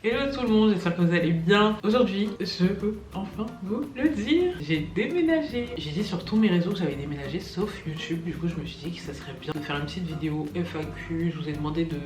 Hello tout le monde, j'espère que vous allez bien. Aujourd'hui, je peux enfin vous le dire. J'ai déménagé. J'ai dit sur tous mes réseaux que j'avais déménagé sauf YouTube. Du coup, je me suis dit que ça serait bien de faire une petite vidéo FAQ. Je vous ai demandé de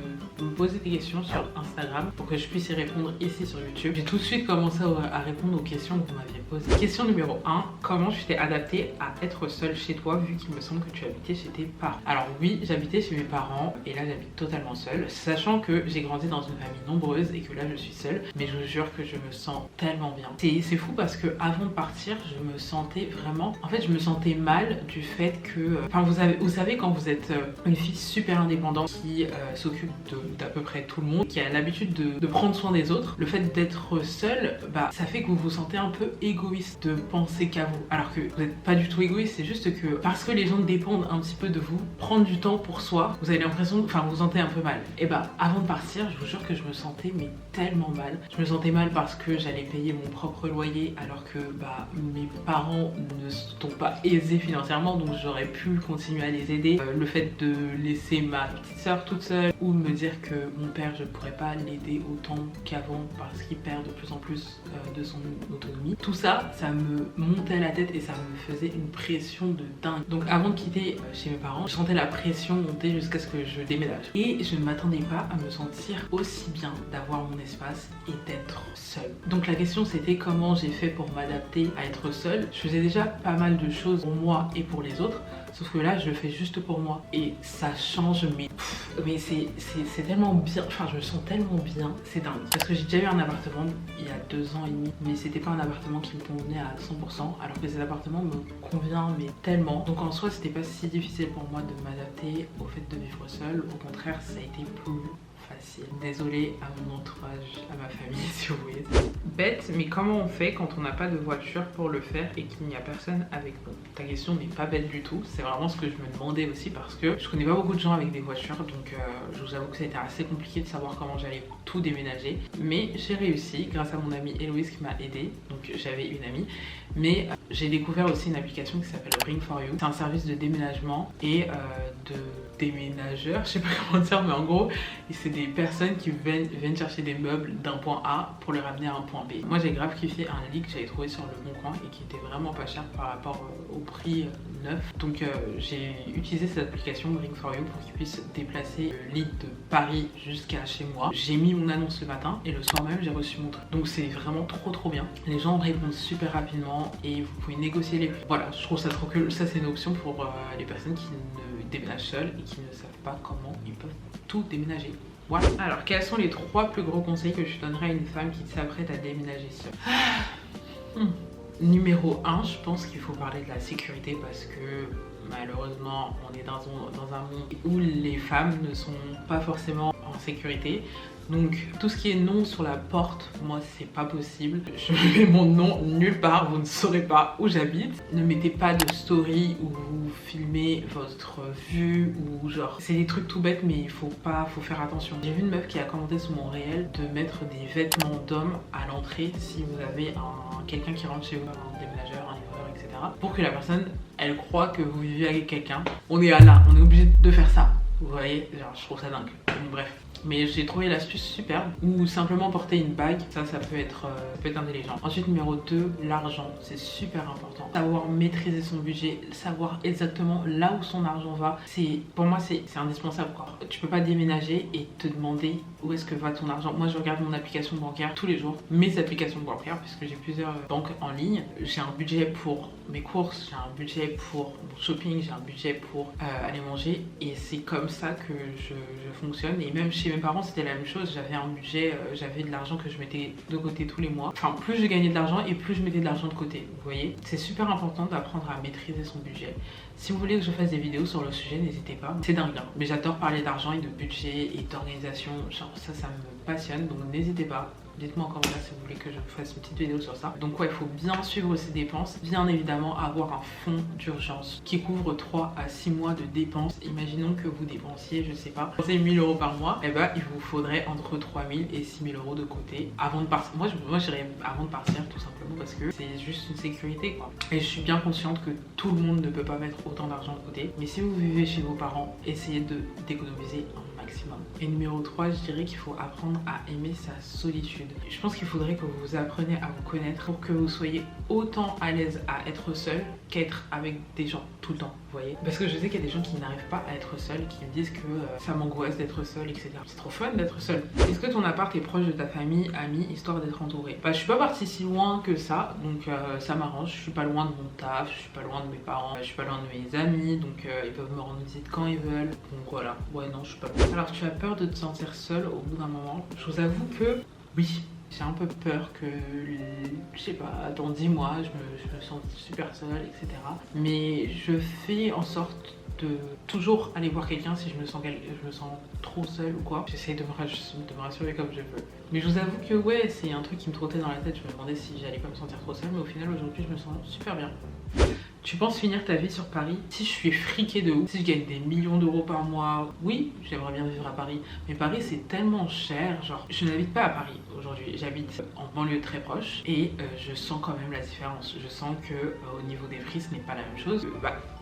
me poser des questions sur Instagram pour que je puisse y répondre ici sur YouTube. J'ai tout de suite commencé à répondre aux questions que vous m'aviez posées. Question numéro 1. Comment tu t'es adaptée à être seule chez toi vu qu'il me semble que tu habitais chez tes parents? Alors oui, j'habitais chez mes parents et là j'habite totalement seule. Sachant que j'ai grandi dans une famille nombreuse et que là je suis seule, mais je vous jure que je me sens tellement bien. C'est fou parce que avant de partir, je me sentais vraiment, en fait je me sentais mal du fait que, enfin vous savez quand vous êtes une fille super indépendante qui s'occupe d'à peu près tout le monde, qui a l'habitude de prendre soin des autres, le fait d'être seule, bah ça fait que vous vous sentez un peu égoïste de penser qu'à vous, alors que vous n'êtes pas du tout égoïste, c'est juste que parce que les gens dépendent un petit peu de vous, prendre du temps pour soi, vous avez l'impression, enfin vous vous sentez un peu mal. Et bah avant de partir, je vous jure que je me sentais mais tellement mal. Je me sentais mal parce que j'allais payer mon propre loyer alors que bah mes parents ne sont pas aisés financièrement, donc j'aurais pu continuer à les aider. Le fait de laisser ma petite soeur toute seule ou me dire que mon père je pourrais pas l'aider autant qu'avant parce qu'il perd de plus en plus de son autonomie. Tout ça, ça me montait à la tête et ça me faisait une pression de dingue. Donc avant de quitter chez mes parents, je sentais la pression monter jusqu'à ce que je déménage. Et je ne m'attendais pas à me sentir aussi bien d'avoir mon espace et d'être seule. Donc la question c'était comment j'ai fait pour m'adapter à être seule. Je faisais déjà pas mal de choses pour moi et pour les autres, sauf que là je le fais juste pour moi et ça change, mais c'est tellement bien, enfin je me sens tellement bien, c'est dingue. Parce que j'ai déjà eu un appartement il y a 2 ans et demi, mais c'était pas un appartement qui me convenait à 100%, alors que cet appartement me convient mais tellement. Donc en soi c'était pas si difficile pour moi de m'adapter au fait de vivre seule, au contraire ça a été plus facile. Désolée à mon entourage, à ma famille si vous voulez. Bête, mais comment on fait quand on n'a pas de voiture pour le faire et qu'il n'y a personne avec nous? Ta question n'est pas bête du tout, c'est vraiment ce que je me demandais aussi parce que je connais pas beaucoup de gens avec des voitures, donc je vous avoue que ça a été assez compliqué de savoir comment j'allais tout déménager, mais j'ai réussi grâce à mon amie Héloïse qui m'a aidée. Donc j'avais une amie, mais j'ai découvert aussi une application qui s'appelle Bring4You. C'est un service de déménagement et de déménageurs, je sais pas comment dire, mais en gros c'est des personnes qui viennent chercher des meubles d'un point A pour les ramener à un point B. Moi j'ai grave kiffé un lit que j'avais trouvé sur le Bon Coin et qui était vraiment pas cher par rapport au prix neuf. Donc j'ai utilisé cette application Bring4You pour qu'ils puissent déplacer le lit de Paris jusqu'à chez moi. J'ai mis mon annonce le matin et le soir même j'ai reçu mon truc. Donc c'est vraiment trop bien. Les gens répondent super rapidement et vous pouvez négocier les prix. Voilà, je trouve ça trop cool. Ça c'est une option pour les personnes qui ne déménagent seules et qui ne savent pas comment ils peuvent tout déménager. Voilà. Alors quels sont les 3 plus gros conseils que je donnerais à une femme qui s'apprête à déménager seule? Numéro 1, je pense qu'il faut parler de la sécurité parce que malheureusement on est dans un monde où les femmes ne sont pas forcément en sécurité. Donc tout ce qui est nom sur la porte, moi c'est pas possible. Je mets mon nom nulle part, vous ne saurez pas où j'habite. Ne mettez pas de story où vous filmez votre vue ou genre... C'est des trucs tout bêtes mais il faut faire attention. J'ai vu une meuf qui a commenté sur mon réel de mettre des vêtements d'homme à l'entrée si vous avez quelqu'un qui rentre chez vous, un déménageur, un livreur, etc. Pour que la personne, elle croit que vous vivez avec quelqu'un. On est là, on est obligé de faire ça. Vous voyez, genre je trouve ça dingue. Donc, bref. Mais j'ai trouvé l'astuce superbe. Ou simplement porter une bague, ça peut être intelligent. Ensuite numéro 2, l'argent, c'est super important. Savoir maîtriser son budget, savoir exactement là où son argent va, pour moi c'est indispensable quoi. Tu peux pas déménager et te demander où est-ce que va ton argent. Moi je regarde mon application bancaire tous les jours, mes applications bancaires puisque j'ai plusieurs banques en ligne. J'ai un budget pour mes courses, j'ai un budget pour mon shopping, j'ai un budget pour aller manger et c'est comme ça que je fonctionne. Et même chez mes parents c'était la même chose, j'avais un budget, j'avais de l'argent que je mettais de côté tous les mois. Enfin plus je gagnais de l'argent et plus je mettais de l'argent de côté, vous voyez. C'est super important d'apprendre à maîtriser son budget. Si vous voulez que je fasse des vidéos sur le sujet, n'hésitez pas. C'est dingue hein. Mais j'adore parler d'argent et de budget et d'organisation, genre ça me passionne, donc n'hésitez pas. Dites-moi en commentaire si vous voulez que je fasse une petite vidéo sur ça. Donc ouais, il faut bien suivre ses dépenses. Bien évidemment avoir un fonds d'urgence qui couvre 3 à 6 mois de dépenses. Imaginons que vous dépensiez, je sais pas, 1000 € par mois. Et bah il vous faudrait entre 3000 et 6000 € de côté avant de partir. Moi je dirais avant de partir tout simplement parce que c'est juste une sécurité quoi. Et je suis bien consciente que tout le monde ne peut pas mettre autant d'argent de côté. Mais si vous vivez chez vos parents, essayez d'économiser un maximum. Et numéro 3, je dirais qu'il faut apprendre apprendre à aimer sa solitude. Je pense qu'il faudrait que vous appreniez à vous connaître pour que vous soyez autant à l'aise à être seul qu'être avec des gens tout le temps, vous voyez. Parce que je sais qu'il y a des gens qui n'arrivent pas à être seuls, qui me disent que ça m'angoisse d'être seul, etc. C'est trop fun d'être seul. Est-ce que ton appart est proche de ta famille, amis, histoire d'être entouré? Bah je suis pas partie si loin que ça, donc ça m'arrange. Je suis pas loin de mon taf, je suis pas loin de mes parents, je suis pas loin de mes amis, donc ils peuvent me rendre visite quand ils veulent. Donc voilà, ouais non je suis pas loin. Alors tu as peur de te sentir seule au bout d'un moment? Je vous avoue que oui. J'ai un peu peur que, je sais pas, dans 10 mois, je me sens super seule, etc. Mais je fais en sorte de toujours aller voir quelqu'un si je me sens trop seule ou quoi. J'essaie de me rassurer comme je peux. Mais je vous avoue que ouais, c'est un truc qui me trottait dans la tête. Je me demandais si j'allais pas me sentir trop seule, mais au final aujourd'hui je me sens super bien. Tu penses finir ta vie sur Paris? Si je suis friquée de ouf, si je gagne des millions d'euros par mois, oui, j'aimerais bien vivre à Paris. Mais Paris c'est tellement cher, genre je n'habite pas à Paris aujourd'hui, j'habite en banlieue très proche et je sens quand même la différence. Je sens que au niveau des prix ce n'est pas la même chose.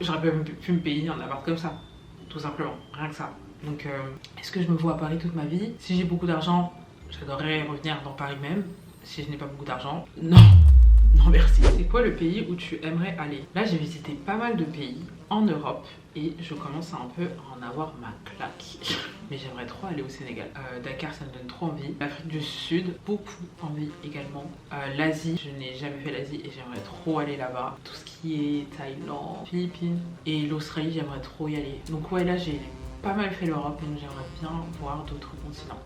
J'aurais pas pu me payer un appart comme ça, tout simplement, rien que ça. Donc est-ce que je me vois à Paris toute ma vie? Si j'ai beaucoup d'argent, j'adorerais revenir dans Paris même. Si je n'ai pas beaucoup d'argent, non. Non merci. C'est quoi le pays où tu aimerais aller? Là j'ai visité pas mal de pays en Europe et je commence à un peu en avoir ma claque. Mais j'aimerais trop aller au Sénégal. Dakar ça me donne trop envie. L'Afrique du Sud, beaucoup envie également. L'Asie, je n'ai jamais fait l'Asie et j'aimerais trop aller là-bas. Tout ce qui est Thaïlande, Philippines et l'Australie j'aimerais trop y aller. Donc ouais là j'ai pas mal fait l'Europe donc j'aimerais bien voir d'autres continents.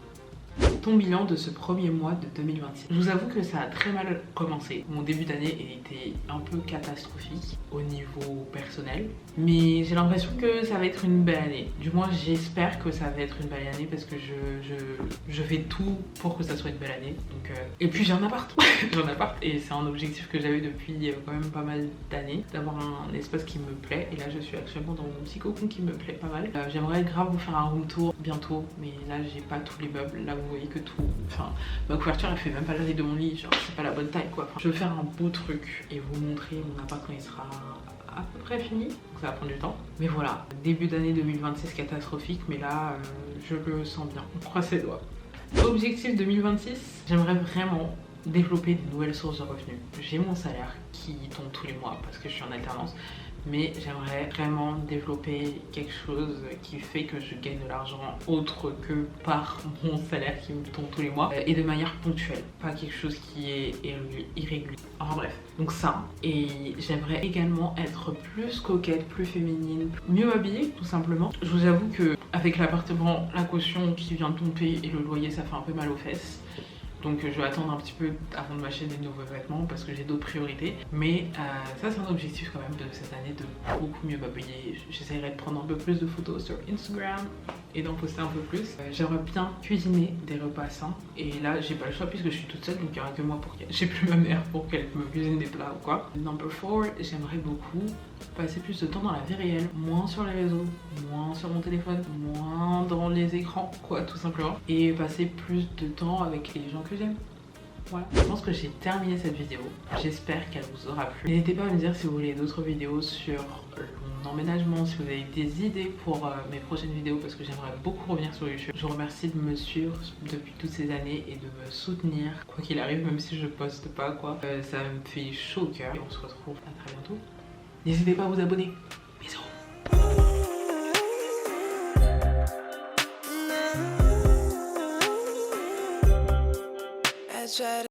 Ton bilan de ce premier mois de 2026. Je vous avoue que ça a très mal commencé. Mon début d'année était un peu catastrophique au niveau personnel. Mais j'ai l'impression que ça va être une belle année. Du moins j'espère que ça va être une belle année parce que je fais tout pour que ça soit une belle année. Donc, et puis j'ai un appart. J'ai un appart et c'est un objectif que j'avais depuis quand même pas mal d'années. D'avoir un espace qui me plaît. Et là je suis actuellement dans mon petit cocon qui me plaît pas mal. J'aimerais grave vous faire un room tour bientôt. Mais là j'ai pas tous les meubles. Là vous voyez que tout, enfin ma couverture elle fait même pas la taille de mon lit, genre c'est pas la bonne taille quoi. Enfin, je veux faire un beau truc et vous montrer mon appart quand il sera à peu près fini, donc ça va prendre du temps. Mais voilà, début d'année 2026 catastrophique, mais là je le sens bien, on croise les doigts. Objectif 2026, j'aimerais vraiment développer de nouvelles sources de revenus. J'ai mon salaire qui tombe tous les mois parce que je suis en alternance, mais j'aimerais vraiment développer quelque chose qui fait que je gagne de l'argent autre que par mon salaire qui me tombe tous les mois et de manière ponctuelle, pas quelque chose qui est irrégulier. Enfin bref, donc ça. Et j'aimerais également être plus coquette, plus féminine, mieux habillée tout simplement. Je vous avoue que avec l'appartement, la caution qui vient de tomber et le loyer ça fait un peu mal aux fesses. Donc je vais attendre un petit peu avant de m'acheter des nouveaux vêtements parce que j'ai d'autres priorités. Mais ça c'est un objectif quand même de cette année de beaucoup mieux m'habiller. J'essaierai de prendre un peu plus de photos sur Instagram et d'en poster un peu plus. J'aimerais bien cuisiner des repas sains. Et là j'ai pas le choix puisque je suis toute seule donc il n'y aura que moi pour qu'elle. J'ai plus ma mère pour qu'elle me cuisine des plats ou quoi. Number 4, j'aimerais beaucoup passer plus de temps dans la vie réelle. Moins sur les réseaux, moins sur mon téléphone, moins dans les écrans quoi tout simplement. Et passer plus de temps avec les gens que j'aime. Voilà, je pense que j'ai terminé cette vidéo. J'espère qu'elle vous aura plu. N'hésitez pas à me dire si vous voulez d'autres vidéos sur mon emménagement, si vous avez des idées pour mes prochaines vidéos parce que j'aimerais beaucoup revenir sur YouTube. Je vous remercie de me suivre depuis toutes ces années et de me soutenir quoi qu'il arrive, même si je poste pas quoi. Ça me fait chaud au cœur et on se retrouve à très bientôt. N'hésitez pas à vous abonner. Bisous.